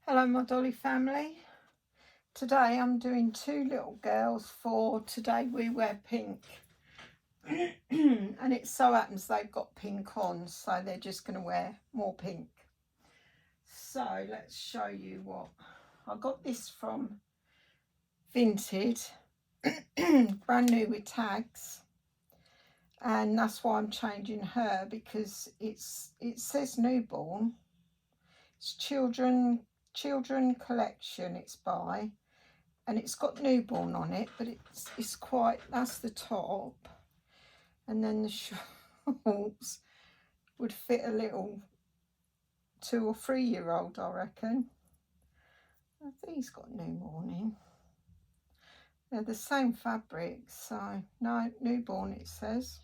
Hello my dolly family. Today I'm doing two little girls for Today We Wear Pink. And it so happens they've got pink on, so they're just going to wear more pink. So let's show you what I got. This from Vinted, brand new with tags, and that's why I'm changing her, because it says newborn. It's children collection it's by, and it's got newborn on it, but it's quite, that's the top, and then the shorts would fit a little 2 or 3 year old, I reckon. These got newborn in. They're the same fabric, so no, newborn it says.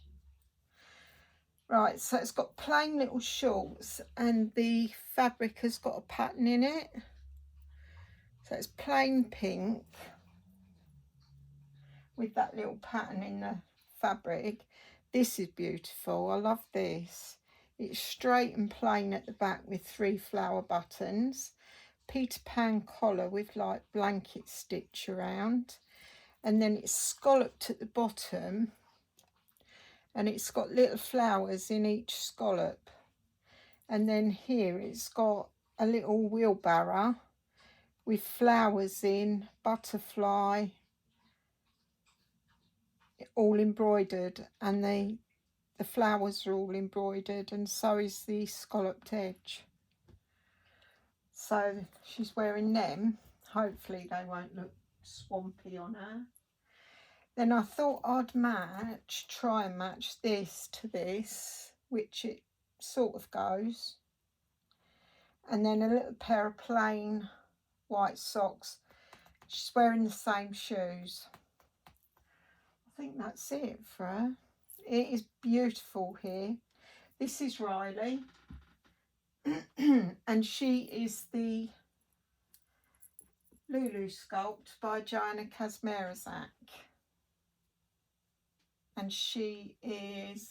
Right, so it's got plain little shorts and the fabric has got a pattern in it. So it's plain pink with that little pattern in the fabric. This is beautiful. I love this. It's straight and plain at the back with 3 flower buttons. Peter Pan collar with like blanket stitch around. And then it's scalloped at the bottom. And it's got little flowers in each scallop. And then here it's got a little wheelbarrow with flowers in, butterfly, all embroidered, and the flowers are all embroidered, and so is the scalloped edge. So she's wearing them. Hopefully they won't look swampy on her. Then I thought I'd try and match this to this, which it sort of goes. And then a little pair of plain white socks. She's wearing the same shoes. I think that's it for her. It is beautiful here. This is Riley. And she is the Lulu sculpt by Joanna Kazmierzak. And she is,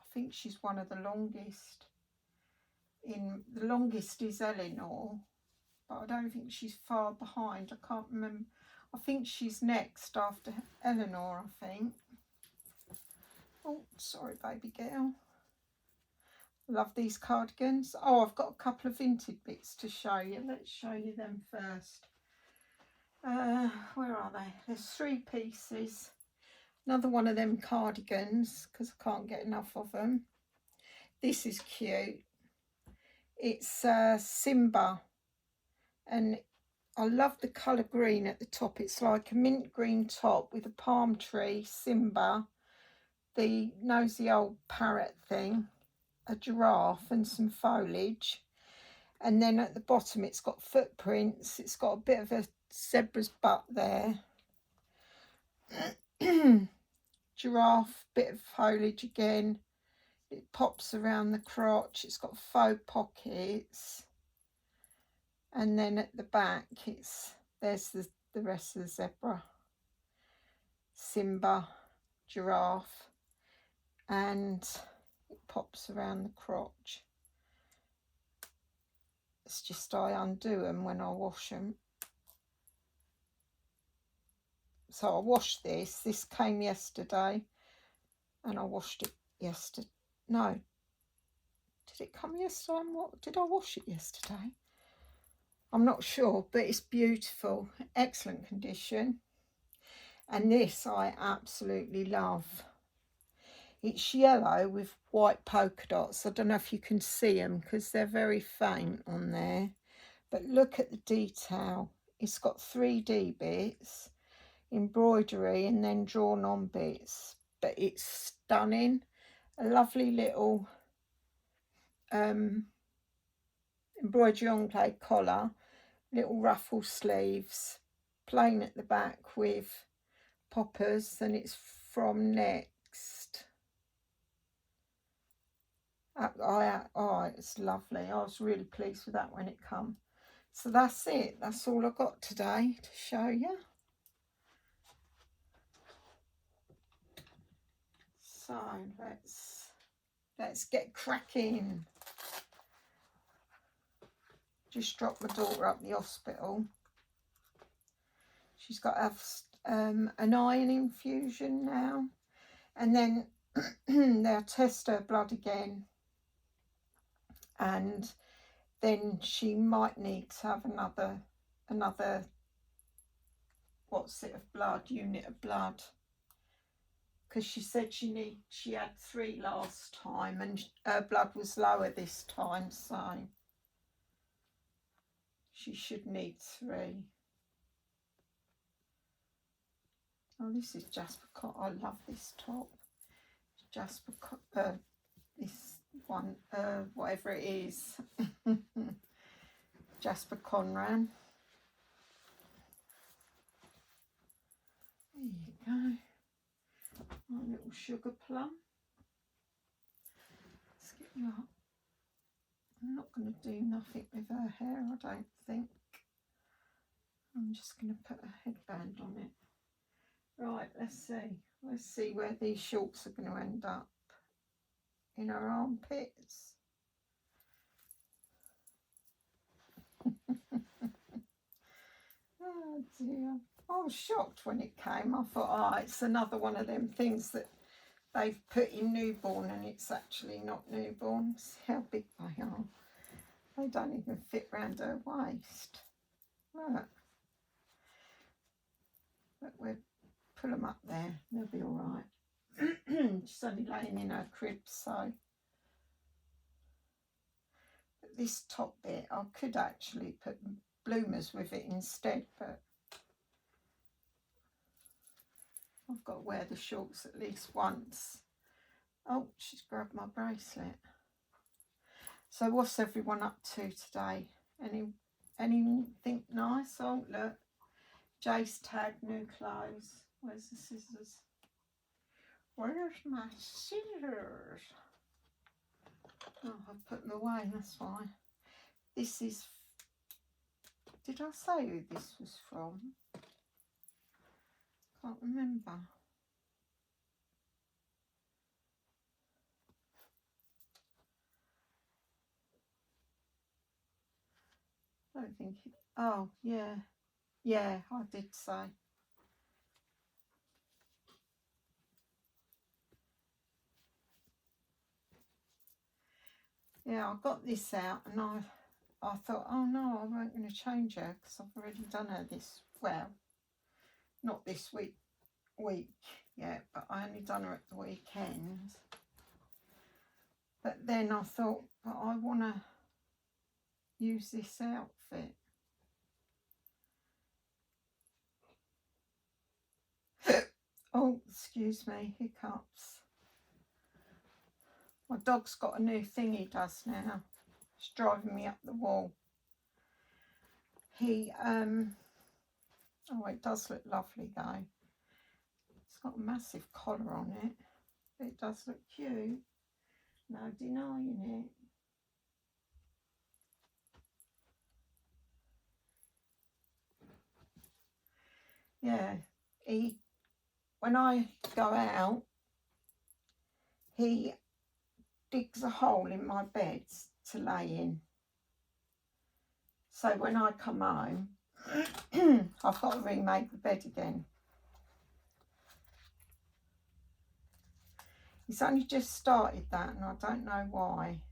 I think she's one of the longest. The longest is Eleanor, but I don't think she's far behind. I can't remember. I think she's next after Eleanor, I think. Oh, sorry, baby girl. Love these cardigans. Oh, I've got a couple of vintage bits to show you. Let's show you them first. Where are they? There's 3 pieces. Another one of them cardigans, because I can't get enough of them. This is cute. It's Simba, and I love the colour green at the top. It's like a mint green top with a palm tree, Simba, the nosy old parrot thing, a giraffe and some foliage. And then at the bottom it's got footprints. It's got a bit of a zebra's butt there. Giraffe, bit of foliage again. It pops around the crotch. It's got faux pockets. And then at the back there's the rest of the zebra. Simba, giraffe, and it pops around the crotch. It's just I undo them when I wash them. So I washed this. This came yesterday, and I washed it yesterday. No, did it come yesterday? What did I wash it yesterday? I'm not sure, but it's beautiful, excellent condition. And this I absolutely love. It's yellow with white polka dots. I don't know if you can see them because they're very faint on there, but look at the detail. It's got 3D bits, embroidery, and then drawn on bits, but it's stunning. A lovely little embroidery on-plate collar, little ruffle sleeves, plain at the back with poppers, and it's from Next. Oh, it's lovely. I was really pleased with that when it come. So that's it. That's all I got today to show you. So let's get cracking. just dropped my daughter up the hospital. She's got to have an iron infusion now, and then they'll test her blood again, and then she might need to have another unit of blood, because she said she had 3 last time, and her blood was lower this time, so she should need 3. Oh, this is Jasper Cotton. I love this top. Jasper Cotton, this one, whatever it is. Jasper Conran. There you go. My little sugar plum. Let's get you up. I'm not going to do nothing with her hair, I don't think. I'm just going to put a headband on it. Right, let's see. Let's see where these shorts are going to end up. In her armpits. Oh dear. I was shocked when it came. I thought, oh, it's another one of them things that they've put in newborn, and it's actually not newborn. See how big they are. They don't even fit round her waist. Look. But we'll pull them up there. They'll be all right. She's only laying in her crib, so. But this top bit, I could actually put bloomers with it instead, but I've got to wear the shorts at least once. Oh, she's grabbed my bracelet. So what's everyone up to today? Anything nice? Oh, look. Jace tagged new clothes. Where's the scissors? Where's my scissors? Oh, I've put them away, that's why. This is... Did I say who this was from? Can't remember. I don't think it... Oh, yeah. Yeah, I did say. Yeah, I got this out, and I thought, oh no, I weren't going to change her because I've already done her this, well, not this week yet, but I only done her at the weekend. But then I thought, but I want to use this outfit. Oh, excuse me, hiccups. My dog's got a new thing he does now. It's driving me up the wall. He, oh, it does look lovely though. It's got a massive collar on it. But it does look cute. No denying it. Yeah, when I go out, he digs a hole in my bed to lay in. So when I come home, I've got to remake the bed again. He's only just started that, and I don't know why.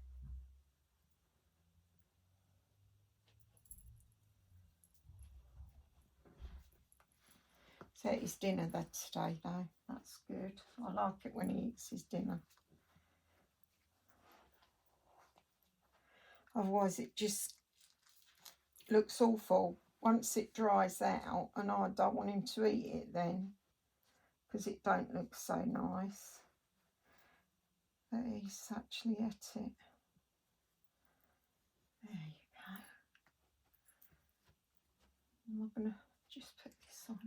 He's ate his dinner today though. That's good. I like it when he eats his dinner. Otherwise it just looks awful once it dries out, and I don't want him to eat it then because it don't look so nice. But he's actually ate it. There you go. I'm going to just put this on.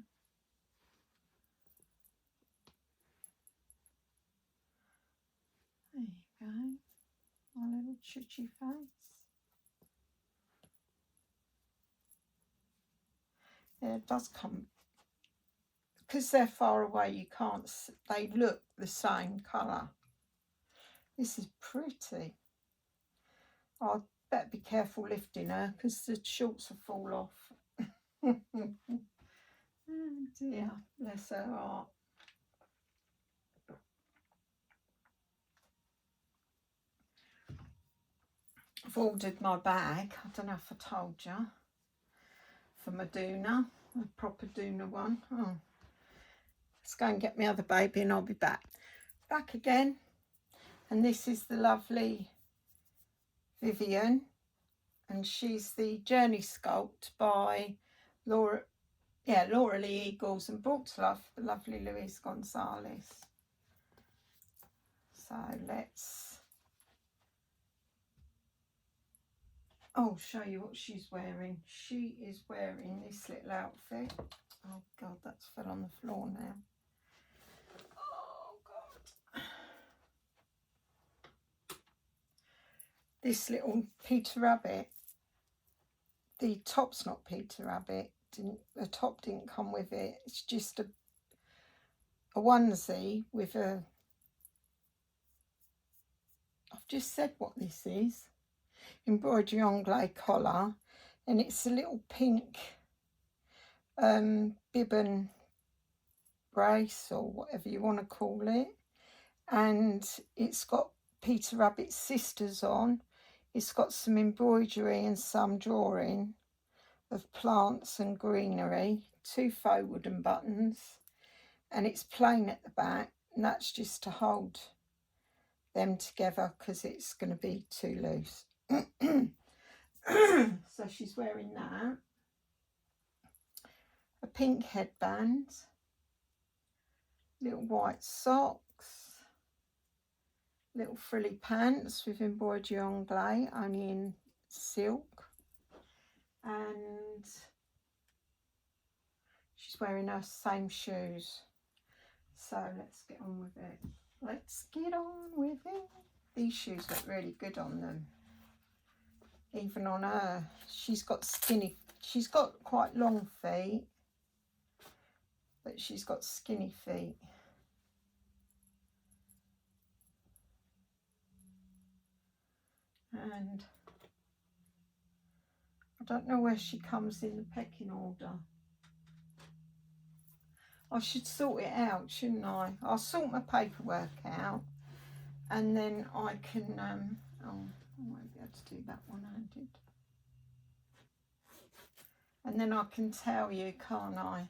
There you go. My little chudgy face. Yeah, it does come, because they're far away, you can't, they look the same colour. This is pretty. better be careful lifting her because the shorts will fall off. Oh dear, bless her heart. I've ordered my bag, I don't know if I told you, for my doona, a proper doona one. Oh, let's go and get my other baby and I'll be back. Back again. And this is the lovely Vivian, and she's the Journey Sculpt by Laura Lee Eagles, and brought to life the lovely Louise Gonzalez. So I'll show you what she's wearing. She is wearing this little outfit. Oh God, that's fell on the floor now. Oh God. This little Peter Rabbit. The top's not Peter Rabbit. The top didn't come with it. It's just a onesie with a... I've just said what this is. Embroidery anglais collar, and it's a little pink bib and brace, or whatever you want to call it, and it's got Peter Rabbit's sisters on. It's got some embroidery and some drawing of plants and greenery, 2 faux wooden buttons, and it's plain at the back, and that's just to hold them together because it's going to be too loose. So she's wearing that, a pink headband, little white socks, little frilly pants with embroidery anglais, only in silk, and she's wearing her same shoes. So let's get on with it. Let's get on with it. These shoes look really good on them. Even on her, she's got quite long feet, but she's got skinny feet. And I don't know where she comes in the pecking order. I should sort it out, shouldn't I? I'll sort my paperwork out, and then I can, oh, I won't be able to do that one-handed. And then I can tell you, can't I?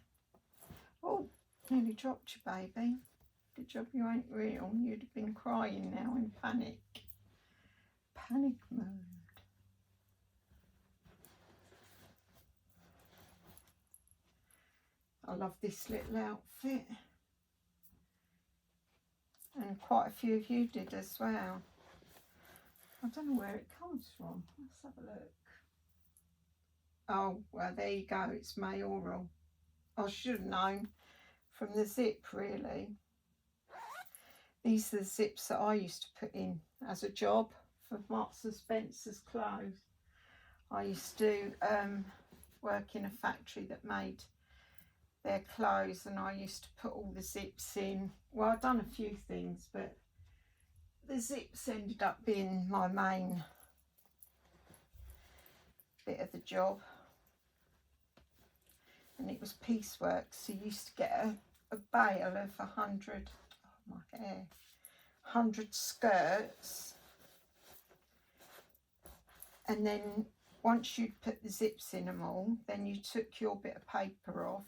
Oh, nearly dropped you, baby. Good job you ain't real. You'd have been crying now in panic. Panic mode. I love this little outfit. And quite a few of you did as well. I don't know where it comes from. Let's have a look. Oh, well, there you go. It's mayoral. I should have known from the zip, really. These are the zips that I used to put in as a job for Marks and Spencer's clothes. I used to work in a factory that made their clothes, and I used to put all the zips in. Well, I've done a few things, but the zips ended up being my main bit of the job. And it was piecework, so you used to get a bale of 100, oh my hair, 100 skirts, and then once you'd put the zips in them all, then you took your bit of paper off,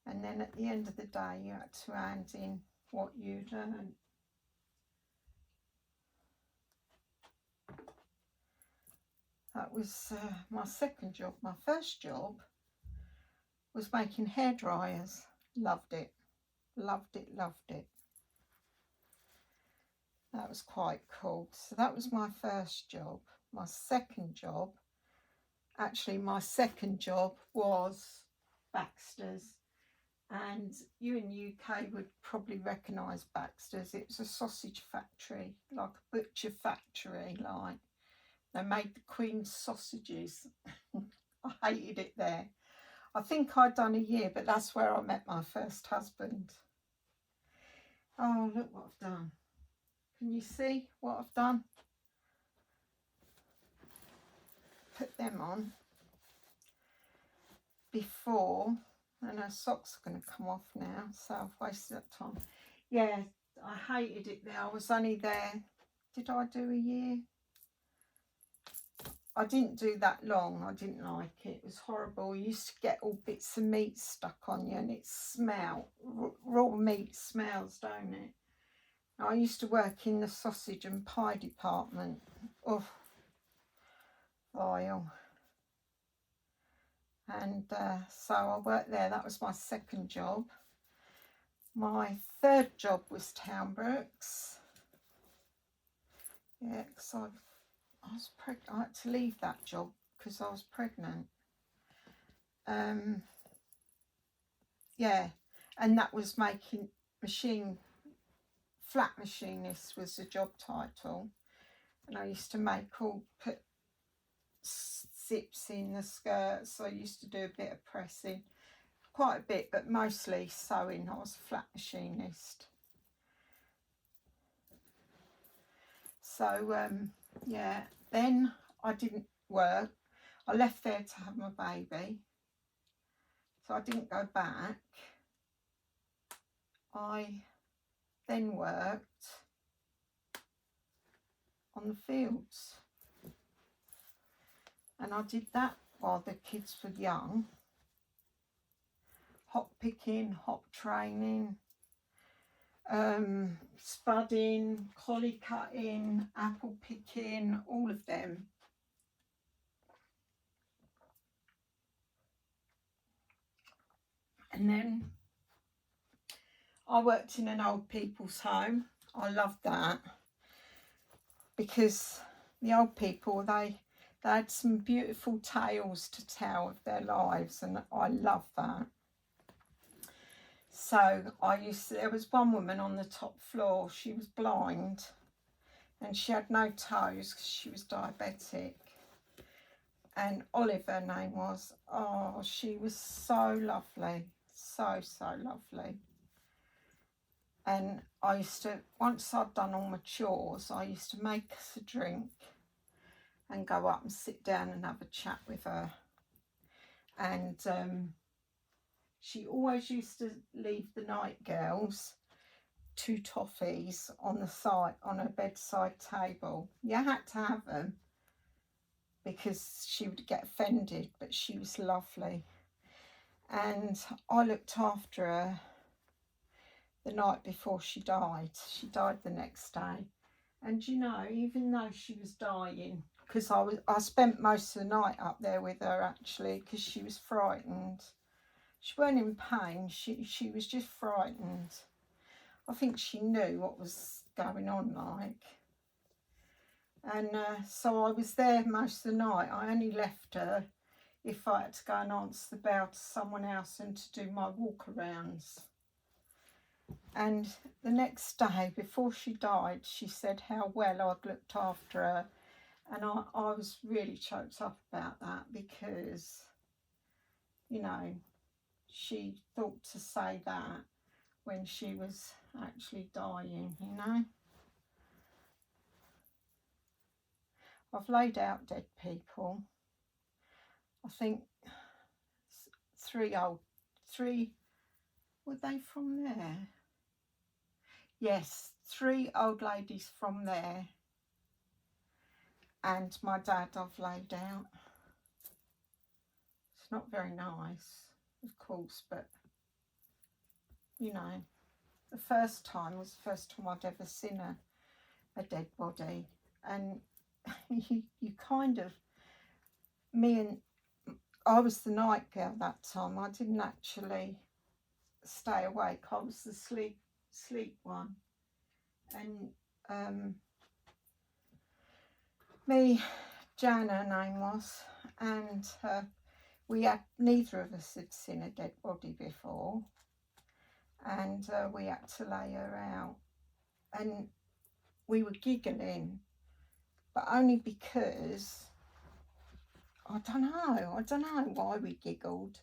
and then at the end of the day you had to hand in what you'd earned. That was my second job. My first job was making hair dryers. Loved it, loved it, loved it. That was quite cool. So that was my first job. My second job, actually my second job was Baxter's, and you in the UK would probably recognise Baxter's. It was a sausage factory, like a butcher factory, like they made the Queen's sausages. I hated it there. I think I'd done a year, but that's where I met my first husband. Oh, look what I've done. Can you see what I've done? put them on before, and her socks are going to come off now, so I've wasted that time. Yeah, I hated it there. I was only there, did I do a year? I didn't do that long. I didn't like it. It was horrible. You used to get all bits of meat stuck on you, and it smelled, raw meat smells, don't it? I used to work in the sausage and pie department. Oh, vile. And so I worked there. That was my second job. My third job was Townbrooks. Yeah, because I was pregnant. I had to leave that job because I was pregnant. Yeah, and that was making flat machinist was the job title. And I used to put zips in the skirts. So I used to do a bit of pressing. Quite a bit, but mostly sewing. I was a flat machinist. So, yeah, then I didn't work. I left there to have my baby. So I didn't go back. I then worked on the fields. And I did that while the kids were young. Hop picking, hop training, spudding, collie cutting, apple picking, all of them. And then I worked in an old people's home. I loved that because the old people, they had some beautiful tales to tell of their lives, and I love that. So there was one woman on the top floor. She was blind and she had no toes because she was diabetic. And Olive, her name was. Oh, she was so lovely. So lovely. And I used to, once I'd done all my chores, I used to make us a drink and go up and sit down and have a chat with her. And she always used to leave the night girls 2 toffees on the side, on her bedside table. You had to have them because she would get offended, but she was lovely. And I looked after her the night before she died. She died the next day. And you know, even though she was dying, because I spent most of the night up there with her actually, because she was frightened. She weren't in pain, she was just frightened. I think she knew what was going on like. And so I was there most of the night. I only left her if I had to go and answer the bell to someone else and to do my walk-arounds. And the next day, before she died, she said how well I'd looked after her. And I was really choked up about that because, you know, she thought to say that when she was actually dying, you know. I've laid out dead people. I think 3, were they from there? Yes, 3 old ladies from there. And my dad I've laid out. It's not very nice, of course, but, you know, the first time was the first time I'd ever seen a dead body. And you kind of, I was the night girl that time. I didn't actually stay awake. I was the sleep one. And Jan, her name was, and neither of us had seen a dead body before, and we had to lay her out, and we were giggling, but only because I don't know why we giggled,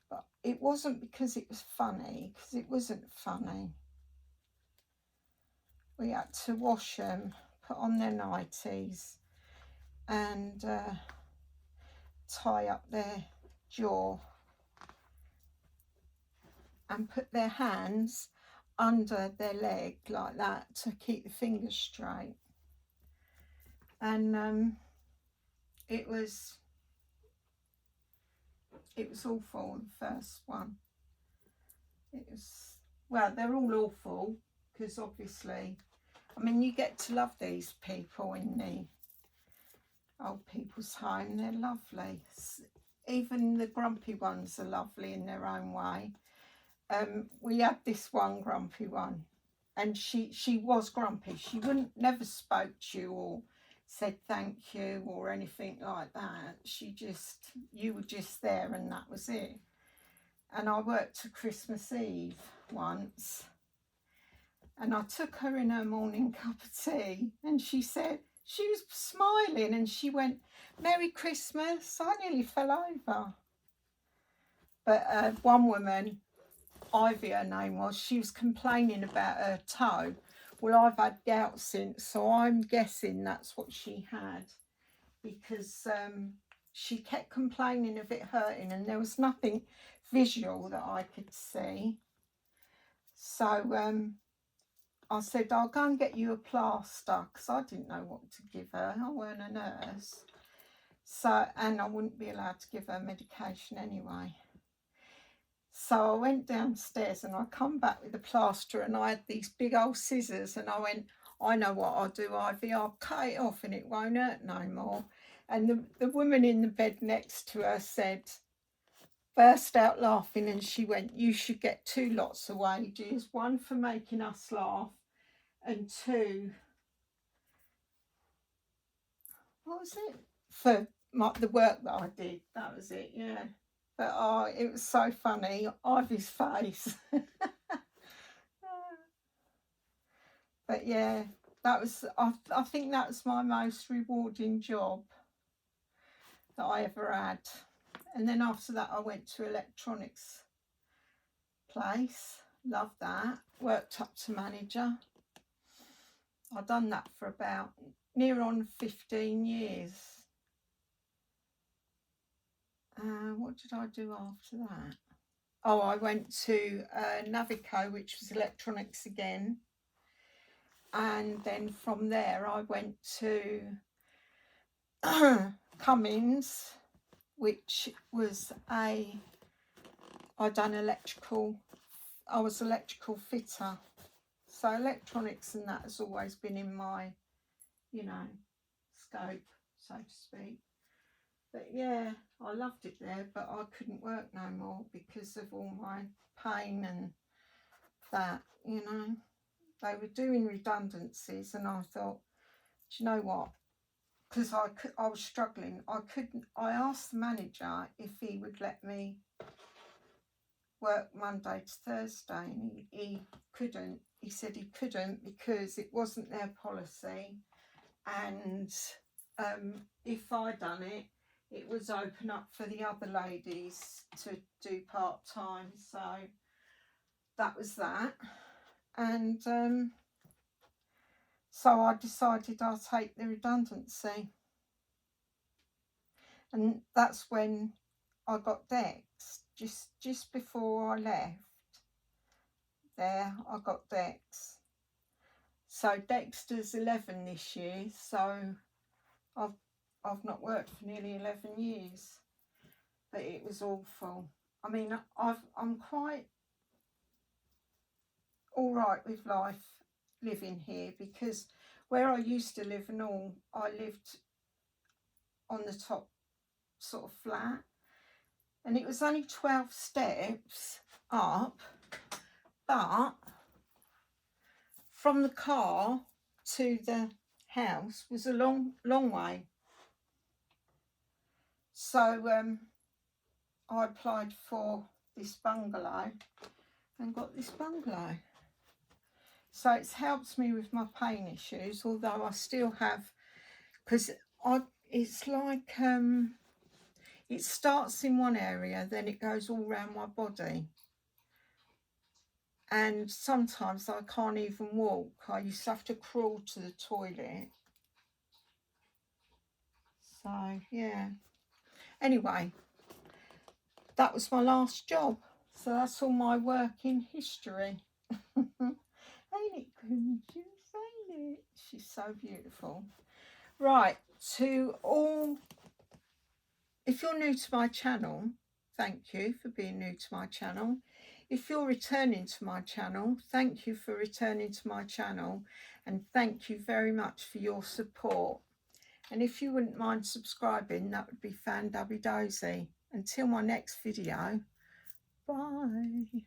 but it wasn't because it was funny, because it wasn't funny. We had to wash them, put on their nighties, and tie up their jaw and put their hands under their leg like that to keep the fingers straight. And it was awful, the first one. It was, well, they're all awful because obviously, I mean, you get to love these people in the old people's home. They're lovely. Even the grumpy ones are lovely in their own way. We had this one grumpy one, and she was grumpy. She never spoke to you or said thank you or anything like that. You were just there and that was it. And I worked a Christmas Eve once, and I took her in her morning cup of tea, and she said, she was smiling and she went, "Merry Christmas." I nearly fell over. But one woman, Ivy her name was, she was complaining about her toe. Well, I've had gout since, so I'm guessing that's what she had, because she kept complaining of it hurting and there was nothing visual that I could see. So I said, I'll go and get you a plaster, because I didn't know what to give her. I weren't a nurse. So, and I wouldn't be allowed to give her medication anyway. So I went downstairs and I come back with a plaster, and I had these big old scissors, and I went, I know what I'll do, Ivy, I'll cut it off and it won't hurt no more. And the woman in the bed next to her burst out laughing, and she went, "You should get 2 lots of wages, 1 for making us laugh, and 2, what was it? For the work that I did." That was it, yeah. But oh, it was so funny, Ivy's face. But yeah, that was, I think that was my most rewarding job that I ever had. And then after that I went to electronics place, loved that, worked up to manager. I've done that for about near on 15 years. What did I do after that? Oh, I went to Navico, which was electronics again. And then from there I went to Cummins, which was I was electrical fitter. So electronics and that has always been in my, scope, so to speak. But yeah, I loved it there, but I couldn't work no more because of all my pain and that, They were doing redundancies, and I thought, do you know what? Because I was struggling. I asked the manager if he would let me work Monday to Thursday, and he couldn't. He said he couldn't because it wasn't their policy, and if I done it, it was open up for the other ladies to do part-time. So that was that. And so I decided I'll take the redundancy. And that's when I got Dex. Just before I left there, I got Dex. So Dexter's 11 this year, so I've not worked for nearly 11 years. But it was awful. I mean, I'm quite all right with life living here, because where I used to live and all, I lived on the top sort of flat, and it was only 12 steps up, but from the car to the house was a long way. So I applied for this bungalow and got this bungalow. So it's helped me with my pain issues, although I still have, because it's like it starts in one area, then it goes all around my body, and sometimes I can't even walk. I used to have to crawl to the toilet. So yeah, Anyway, that was my last job. So that's all my work in history. Ain't it gorgeous, ain't it? She's so beautiful. Right, to all, if you're new to my channel, thank you for being new to my channel. If you're returning to my channel, thank you for returning to my channel, and thank you very much for your support. And if you wouldn't mind subscribing, that would be fan-dabby-dozy. Until my next video, bye.